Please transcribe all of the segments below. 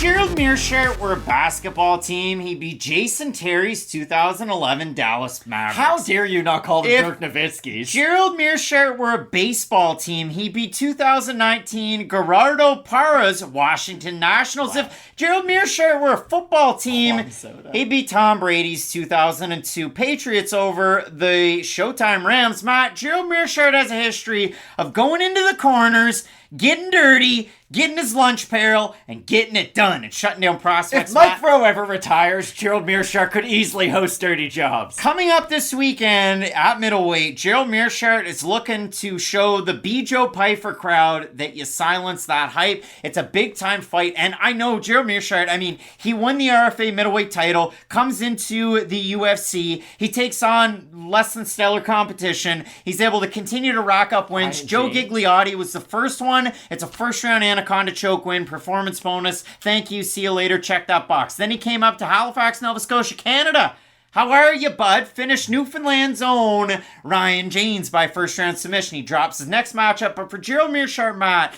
Gerald Meerschaert were a basketball team, he'd be Jason Terry's 2011 Dallas Mavericks. How dare you not call them Dirk Nowitzki's? Gerald Meerschaert were a baseball team, he'd be 2019 Gerardo Parra's Washington Nationals. Wow. If Gerald Meerschaert were a football team, he'd be Tom Brady's 2002 Patriots over the Showtime Rams. Matt, Gerald Meerschaert has a history of going into the corners, getting dirty, getting his lunch pail, and getting it done and shutting down prospects. If Mike Rowe ever retires, Gerald Meerschaert could easily host Dirty Jobs. Coming up this weekend at middleweight, Gerald Meerschaert is looking to show the Joe Pyfer crowd that you silence that hype. It's a big-time fight, and I know Gerald Meerschaert, I mean, he won the RFA middleweight title, comes into the UFC, he takes on less than stellar competition, he's able to continue to rack up wins. Joe Gigliotti was the first one. It's a first-round Anaconda choke win, performance bonus. Thank you, see you later, check that box. Then he came up to Halifax, Nova Scotia, Canada. How are you, bud? Finished Newfoundland's own Ryan James by first-round submission. He drops his next matchup, but for Gerald Meerschaert, Matt,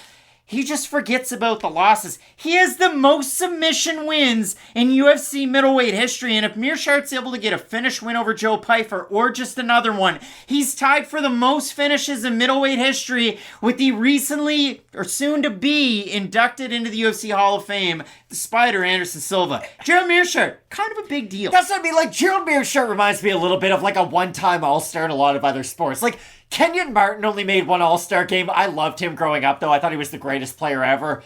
he just forgets about the losses. He has the most submission wins in UFC middleweight history, and if Meerschaert's able to get a finish win over Joe Pyfer or just another one, he's tied for the most finishes in middleweight history with the recently, or soon-to-be, inducted into the UFC Hall of Fame, the Spider Anderson Silva. Gerald Meerschaert, kind of a big deal. That's what I mean. Like, Gerald Meerschaert reminds me a little bit of like a one-time All-Star in a lot of other sports. Like, Kenyon Martin only made one All-Star game. I loved him growing up, though. I thought he was the greatest player ever.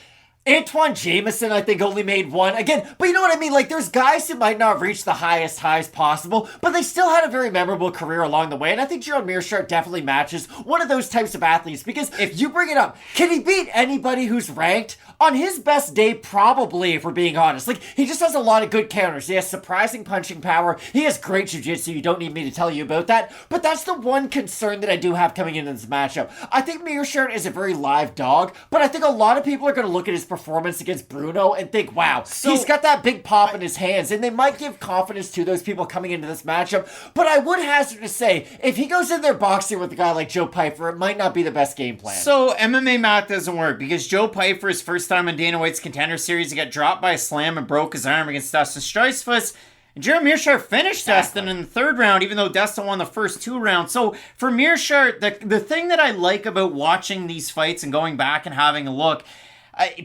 Antoine Jameson, I think, only made one. Again, but you know what I mean? Like, there's guys who might not reach the highest highs possible, but they still had a very memorable career along the way. And I think Gerald Meerschaert definitely matches one of those types of athletes, because if you bring it up, can he beat anybody who's ranked? On his best day, probably, if we're being honest. Like, he just has a lot of good counters. He has surprising punching power. He has great jiu-jitsu. You don't need me to tell you about that. But that's the one concern that I do have coming into this matchup. I think Meerschaert is a very live dog, but I think a lot of people are going to look at his performance against Bruno and think, wow, he's got that big pop in his hands, and they might give confidence to those people coming into this matchup. But I would hazard to say, if he goes in there boxing with a guy like Joe Pyfer, it might not be the best game plan. So MMA math doesn't work, because Joe Pyfer's first time in Dana White's Contender Series, he got dropped by a slam and broke his arm against Dustin Streisfuss. And Gerald Meerschaert finished Dustin in the third round, even though Dustin won the first two rounds. So for Meerschaert, the thing that I like about watching these fights and going back and having a look,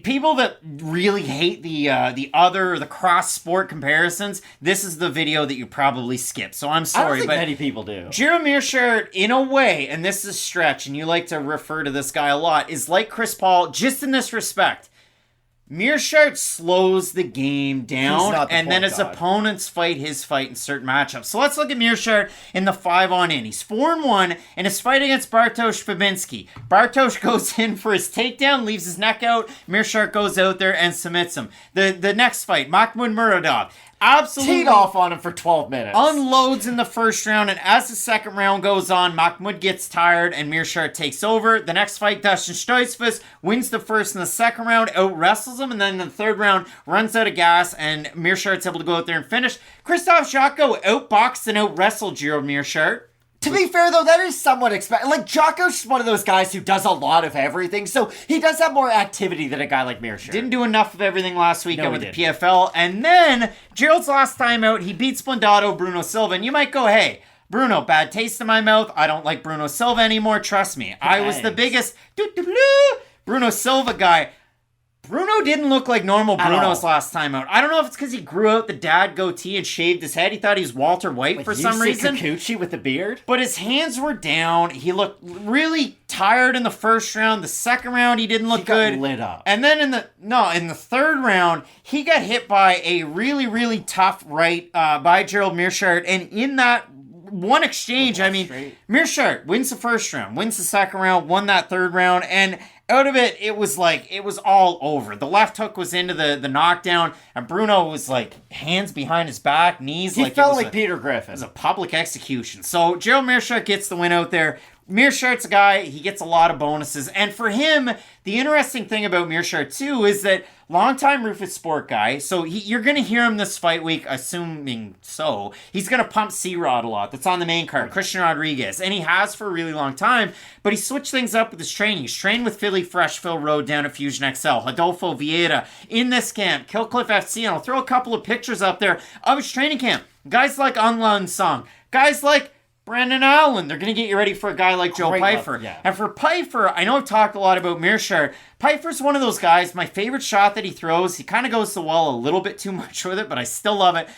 people that really hate the cross-sport comparisons, this is the video that you probably skip. So I'm sorry, I don't think many people do. Gerald Meerschaert, in a way, and this is a stretch, and you like to refer to this guy a lot, is like Chris Paul, just in this respect. Meerschaert slows the game down, and then his opponents fight his fight in certain matchups. So let's look at Meerschaert in the 5-on-in. He's 4-1 in his fight against Bartosz Fabinski. Bartosz goes in for his takedown, leaves his neck out. Meerschaert goes out there and submits him. The next fight, Mahmoud Muradov. Absolutely teed off on him for 12 minutes. Unloads in the first round, and as the second round goes on, Mahmoud gets tired, and Meerschaert takes over. The next fight, Dustin Streisfuss wins the first and the second round, out-wrestles him, and then in the third round, runs out of gas, and Meerschaert's able to go out there and finish. Christoph Jocko outboxed and out-wrestled Gerald Meerschaert. To be fair, though, that is somewhat expected. Like, Jocko's one of those guys who does a lot of everything, so he does have more activity than a guy like Meerschaert. Didn't do enough of everything last weekend with the PFL. And then, Gerald's last time out, he beat Splendado Bruno Silva. And you might go, hey, Bruno, bad taste in my mouth. I don't like Bruno Silva anymore. Trust me. I was the biggest Bruno Silva guy. Bruno didn't look like normal Bruno's last time out. I don't know if it's because he grew out the dad goatee and shaved his head. He thought he was Walter White like for some reason. Kikuchi with the beard? But his hands were down. He looked really tired in the first round. The second round, he didn't look good. He got lit up. And then in the third round, he got hit by a really, really tough right by Gerald Meerschaert. And in that one exchange, I mean, Meerschaert wins the first round, wins the second round, won that third round, and out of it, it was all over. The left hook was into the knockdown, and Bruno was like hands behind his back, knees. He felt like Peter Griffin. It was a public execution. So Gerald Meerschaert gets the win out there. Meerschaert's a guy, he gets a lot of bonuses. And for him, the interesting thing about Meerschaert, too, is that longtime Rufus Sport guy, so you're going to hear him this fight week, assuming so. He's going to pump C-Rod a lot. That's on the main card, Christian Rodriguez. And he has for a really long time, but he switched things up with his training. He's trained with Philly Fresh, Phil Road down at Fusion XL, Adolfo Vieira in this camp, Killcliff FC, and I'll throw a couple of pictures up there of his training camp. Guys like Unlun Song, guys like Brandon Allen, they're going to get you ready for a guy like Joe Pyfer. Yeah. And for Pyfer, I know I've talked a lot about Meerschaert. Pyfer's one of those guys, my favorite shot that he throws, he kind of goes to the wall a little bit too much with it, but I still love it.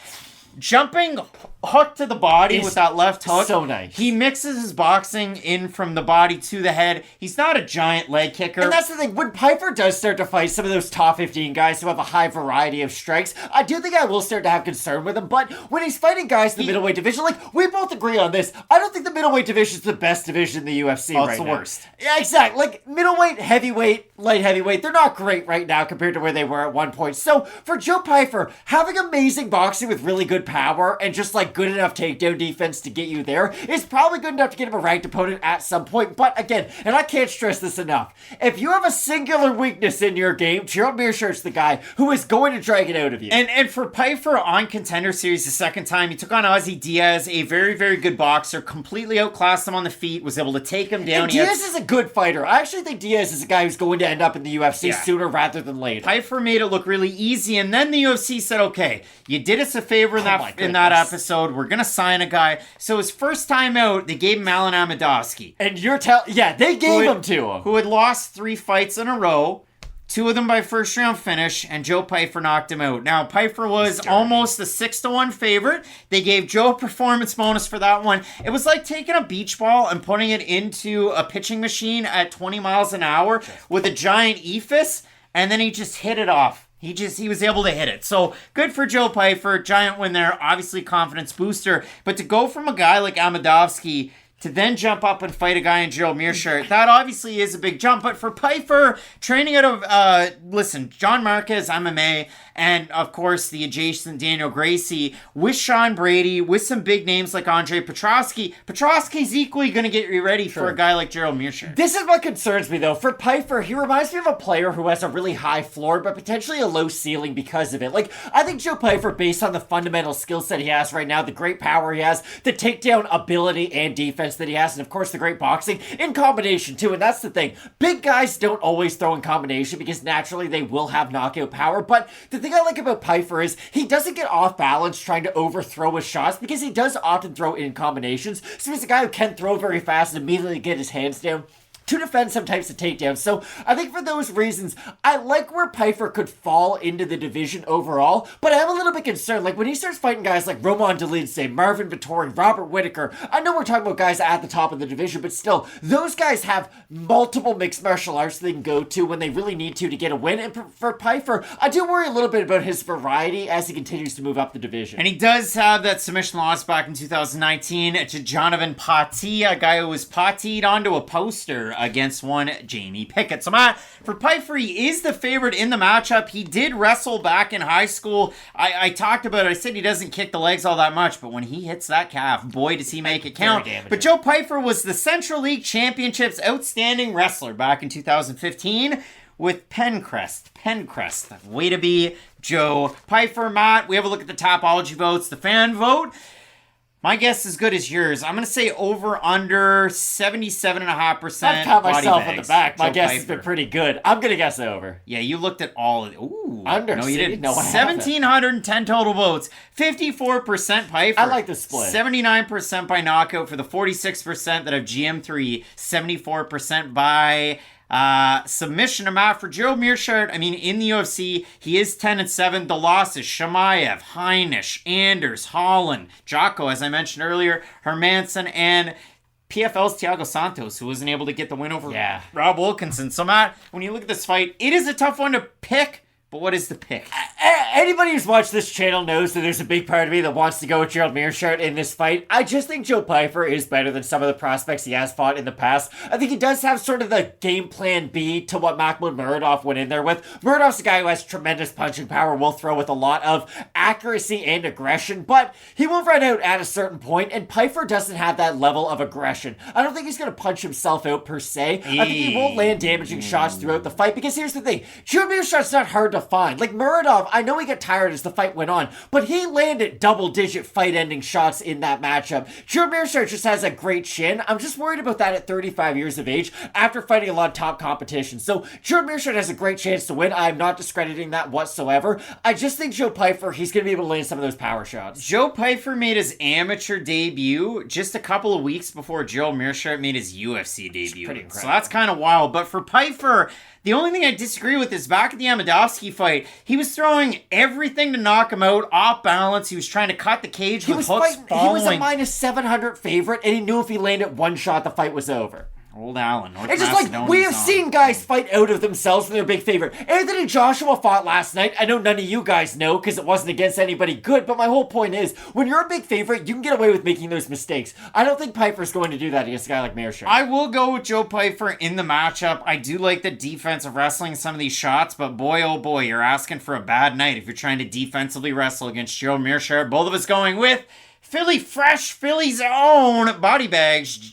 Jumping hook to the body with that left hook. So nice. He mixes his boxing in from the body to the head. He's not a giant leg kicker. And that's the thing. When Pyfer does start to fight some of those top 15 guys who have a high variety of strikes, I do think I will start to have concern with him. But when he's fighting guys in the middleweight division, like, we both agree on this. I don't think the middleweight division is the best division in the UFC right now. It's the worst. Yeah, exactly. Like, middleweight, heavyweight, light heavyweight, they're not great right now compared to where they were at one point. So, for Joe Pyfer, having amazing boxing with really good power and just, like, good enough takedown defense to get you there is probably good enough to get him a ranked opponent at some point. But again, and I can't stress this enough, if you have a singular weakness in your game, Gerald Meerschaert's the guy who is going to drag it out of you. And for Pyfer on Contender Series the second time, he took on Ozzy Diaz, a very, very good boxer, completely outclassed him on the feet, was able to take him down. And Diaz is a good fighter. I actually think Diaz is a guy who's going to end up in the UFC sooner rather than later. Pyfer made it look really easy, and then the UFC said, okay, you did us a favor in that episode. We're going to sign a guy. So his first time out, they gave him Alan Amadovsky. And they gave him to him. Who had lost 3 fights in a row, 2 of them by first round finish, and Joe Pyfer knocked him out. Now, Pyfer was almost a 6-1 favorite. They gave Joe a performance bonus for that one. It was like taking a beach ball and putting it into a pitching machine at 20 miles an hour with a giant ephus, and then he just hit it off. He was able to hit it. So, good for Joe Pyfer. Giant win there. Obviously, confidence booster. But to go from a guy like Amadovsky to then jump up and fight a guy in Gerald Meerschaert, that obviously is a big jump. But for Pyfer, training out of, John Marquez, MMA, and, of course, the adjacent Daniel Gracie, with Sean Brady, with some big names like Andre Petrosky. Petrosky's equally going to get you ready for a guy like Gerald Meerschaert. This is what concerns me, though. For Pyfer, he reminds me of a player who has a really high floor, but potentially a low ceiling because of it. Like, I think Joe Pyfer, based on the fundamental skill set he has right now, the great power he has, the takedown ability and defense that he has, and, of course, the great boxing, in combination, too. And that's the thing. Big guys don't always throw in combination because, naturally, they will have knockout power, but the thing I like about Pyfer is he doesn't get off balance trying to overthrow his shots because he does often throw in combinations. So he's a guy who can throw very fast and immediately get his hands down to defend some types of takedowns. So I think for those reasons, I like where Pyfer could fall into the division overall, but I am a little bit concerned. Like when he starts fighting guys like Roman Dolidze, Marvin Vettori, Robert Whittaker, I know we're talking about guys at the top of the division, but still, those guys have multiple mixed martial arts they can go to when they really need to get a win. And for Pyfer, I do worry a little bit about his variety as he continues to move up the division. And he does have that submission loss back in 2019 to Jonathan Pati, a guy who was patied onto a poster against one Jamie Pickett. So Matt, for Pyfer, he is the favorite in the matchup. He did wrestle back in high school. I talked about it. I said he doesn't kick the legs all that much, but when he hits that calf, boy, does he make it count. But Joe Pyfer was the Central League Championship's outstanding wrestler back in 2015 with Pencrest. Way to be, Joe Pyfer. Matt, we have a look at the Topology votes. The fan vote, my guess is as good as yours. I'm going to say over under 77.5%. I've pat myself on the back. My guess Pyfer has been pretty good. I'm going to guess over. Yeah, you looked at all of it. Ooh. Under. No, you didn't. No, 1,710 total votes. 54% Pyfer. I like the split. 79% by knockout for the 46% that have GM3. 74% by submission. Matt, for Gerald Meerschaert, I mean, in the UFC, he is 10-7. The losses: Shamaev, Heinisch, Anders, Holland, Jocko, as I mentioned earlier, Hermanson, and PFL's Thiago Santos, who wasn't able to get the win over Rob Wilkinson. So, Matt, when you look at this fight, it is a tough one to pick But what is the pick? Anybody who's watched this channel knows that there's a big part of me that wants to go with Gerald Meerschaert in this fight. I just think Joe Pyfer is better than some of the prospects he has fought in the past. I think he does have sort of the game plan B to what Mahmoud Muradov went in there with. Muradov's a guy who has tremendous punching power, will throw with a lot of accuracy and aggression, but he will run out at a certain point, and Pyfer doesn't have that level of aggression. I don't think he's going to punch himself out per se. I think he won't land damaging shots throughout the fight, because here's the thing. Gerald Meerschaert's not hard to find. Like Muradov, I know he got tired as the fight went on, but he landed double-digit fight-ending shots in that matchup. Gerald Meerschaert just has a great chin. I'm just worried about that at 35 years of age after fighting a lot of top competition. So Gerald Meerschaert has a great chance to win. I'm not discrediting that whatsoever. I just think Joe Pyfer, he's going to be able to land some of those power shots. Joe Pyfer made his amateur debut just a couple of weeks before Gerald Meerschaert made his UFC debut. Pretty incredible. So that's kind of wild. But for Pyfer, the only thing I disagree with is back at the Amedovski fight, he was throwing everything to knock him out, off balance. He was trying to cut the cage with hooks He was a minus 700 favorite, and he knew if he landed one shot, the fight was over. Old Allen. It's just like, we have seen guys fight out of themselves when they're a big favorite. Anthony Joshua fought last night. I know none of you guys know because it wasn't against anybody good, but my whole point is, when you're a big favorite, you can get away with making those mistakes. I don't think Pyfer's going to do that against a guy like Meerschaert. I will go with Joe Pyfer in the matchup. I do like the defensive wrestling, some of these shots, but boy, oh boy, you're asking for a bad night if you're trying to defensively wrestle against Joe Meerschaert. Both of us going with Philly Fresh, Philly's own Bodybagz,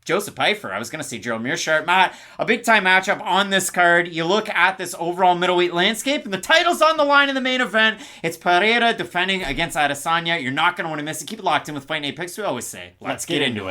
Joseph Pyfer. I was going to say Gerald Meerschaert. Matt, a big-time matchup on this card. You look at this overall middleweight landscape, and the title's on the line in the main event. It's Pereira defending against Adesanya. You're not going to want to miss it. Keep it locked in with Fight Night Picks. We always say, let's get into it.